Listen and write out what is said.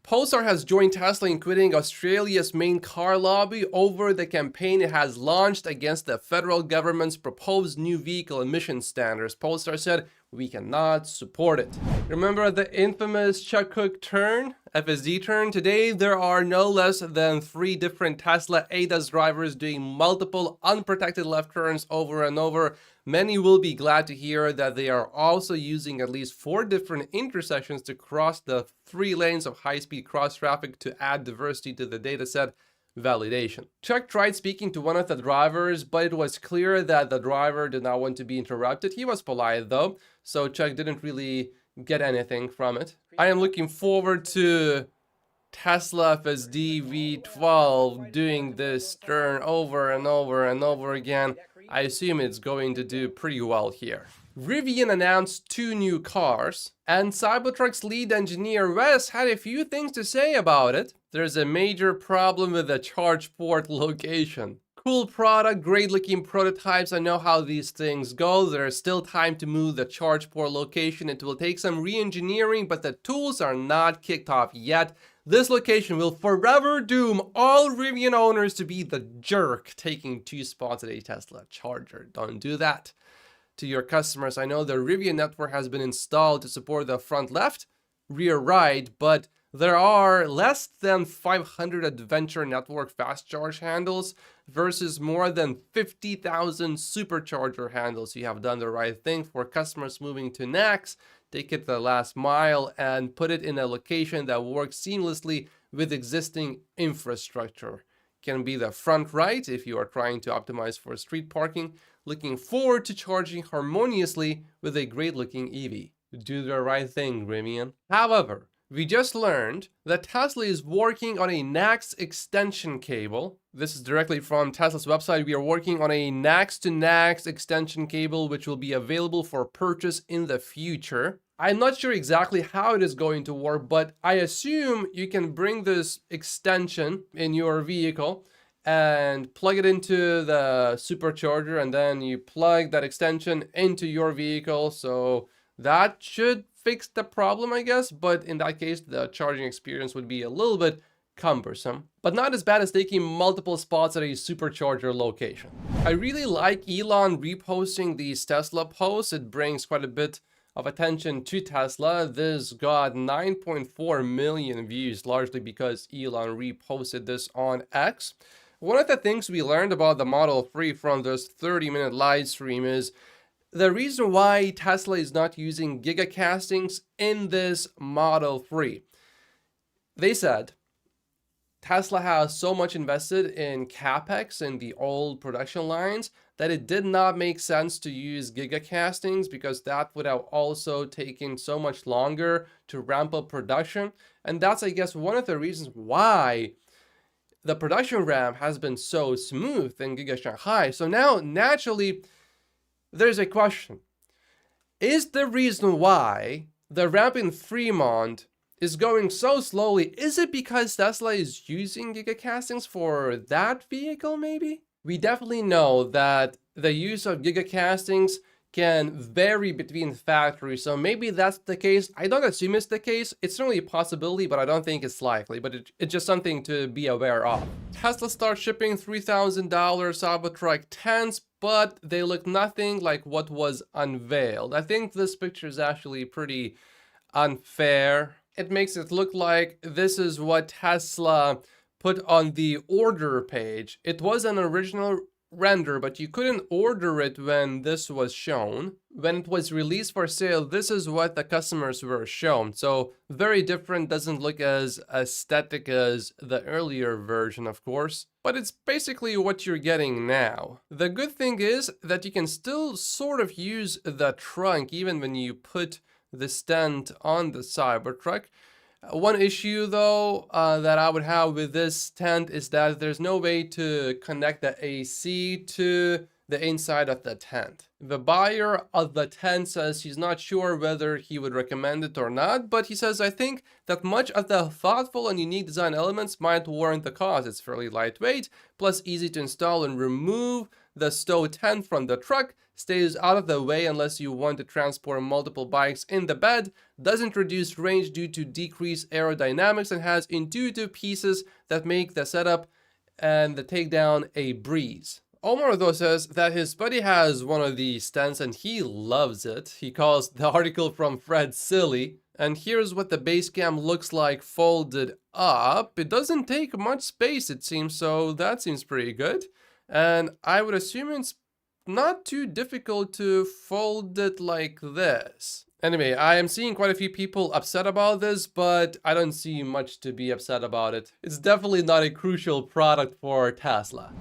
Polestar has joined Tesla in quitting Australia's main car lobby over the campaign it has launched against the federal government's proposed new vehicle emission standards. Polestar said, "We cannot support it." Remember the infamous Chuck Cook turn, FSD turn? Today, there are no less than 3 different Tesla ADAS drivers doing multiple unprotected left turns over and over. Many will be glad to hear that they are also using at least 4 different intersections to cross the 3 lanes of high-speed cross traffic to add diversity to the dataset validation. Chuck tried speaking to one of the drivers, but it was clear that the driver did not want to be interrupted. He was polite though, so Chuck didn't really get anything from it. I am looking forward to Tesla FSD V12 doing this turn over and over and over again. I assume it's going to do pretty well here. Rivian announced 2 new cars, and Cybertruck's lead engineer Wes had a few things to say about it. There's a major problem with the charge port location. Cool product, great looking prototypes. I know how these things go. There's still time to move the charge port location. It will take some re-engineering, but the tools are not kicked off yet. This location will forever doom all Rivian owners to be the jerk taking 2 spots at a Tesla charger. Don't do that to your customers. I know the Rivian network has been installed to support the front left, rear right, but there are less than 500 Adventure Network fast charge handles versus more than 50,000 supercharger handles. You have done the right thing for customers moving to NACS. Take it the last mile and put it in a location that works seamlessly with existing infrastructure. Can be the front right if you are trying to optimize for street parking. Looking forward to charging harmoniously with a great looking EV. Do the right thing, Rivian. However, we just learned that Tesla is working on a NACS extension cable. This is directly from Tesla's website. We are working on a NACS to NACS extension cable, which will be available for purchase in the future. I'm not sure exactly how it is going to work, but I assume you can bring this extension in your vehicle and plug it into the supercharger, and then you plug that extension into your vehicle. So that should fix the problem, I guess, but in that case, the charging experience would be a little bit cumbersome, but not as bad as taking multiple spots at a supercharger location. I really like Elon reposting these Tesla posts. It brings quite a bit of attention to Tesla. This got 9.4 million views, largely because Elon reposted this on X. One of the things we learned about the Model 3 from this 30-minute live stream is the reason why Tesla is not using gigacastings in this Model 3. They said Tesla has so much invested in CapEx in the old production lines that it did not make sense to use gigacastings because that would have also taken so much longer to ramp up production. And that's, I guess, one of the reasons why the production ramp has been so smooth in Giga Shanghai. So now, naturally, there's a question. Is the reason why the ramp in Fremont is going so slowly, is it because Tesla is using gigacastings for that vehicle maybe? We definitely know that the use of gigacastings can vary between factories, so maybe that's the case. I don't assume it's the case. It's certainly a possibility, but I don't think it's likely, but it's just something to be aware of. Tesla starts shipping $3,000 Cybertruck 10s, but they look nothing like what was unveiled. I think this picture is actually pretty unfair. It makes it look like this is what Tesla put on the order page. It was an original render, but you couldn't order it when this was shown. When it was released for sale, this is what the customers were shown. So very different, doesn't look as aesthetic as the earlier version, of course, but it's basically what you're getting now. The good thing is that you can still sort of use the trunk even when you put the stent on the Cybertruck. One issue though that I would have with this tent is that there's no way to connect the AC to the inside of the tent. The buyer of the tent says he's not sure whether he would recommend it or not, but he says, I think that much of the thoughtful and unique design elements might warrant the cost. It's fairly lightweight, plus easy to install and remove. The stow tent from the truck stays out of the way unless you want to transport multiple bikes in the bed, doesn't reduce range due to decreased aerodynamics, and has intuitive pieces that make the setup and the takedown a breeze. Omar though says that his buddy has one of these tents and he loves it. He calls the article from Fred silly. And here's what the base cam looks like folded up. It doesn't take much space, it seems, so that seems pretty good. And I would assume it's not too difficult to fold it like this. Anyway, I am seeing quite a few people upset about this, but I don't see much to be upset about it. It's definitely not a crucial product for Tesla.